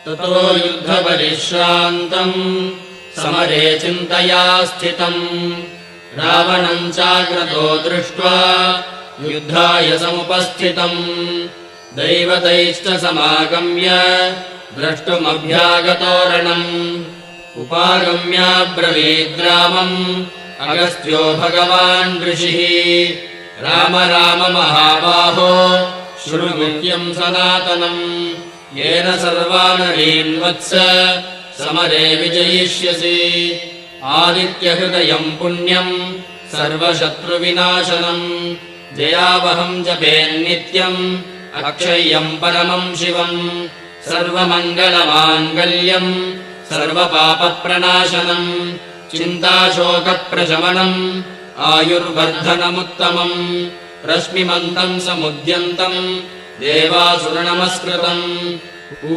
ततो युद्धपरिश्रान्तम् समरे चिन्तया स्थितम् रावणम् चाग्रतो दृष्ट्वा युद्धाय समुपस्थितम् दैवतैश्च समागम्य द्रष्टुमभ्यागतोरणम् उपागम्याब्रवीद्रामम् अगस्त्यो भगवान् ऋषिः राम राम महाबाहो शृणु गुह्यम् सनातनम् येन सर्वानरीन् वत्स समरे विजयिष्यसि आदित्यहृदयम् पुण्यम् सर्वशत्रुविनाशनम् जयावहम् जपेन्नित्यम् अक्षय्यम् परमम् शिवम् सर्वमङ्गलमाङ्गल्यम् सर्वपापप्रणाशनम् चिन्ताशोकप्रशमनम् आयुर्वर्धनमुत्तमम् रश्मिमन्तम् समुद्यन्तम् देवासुरनमस्कृतम्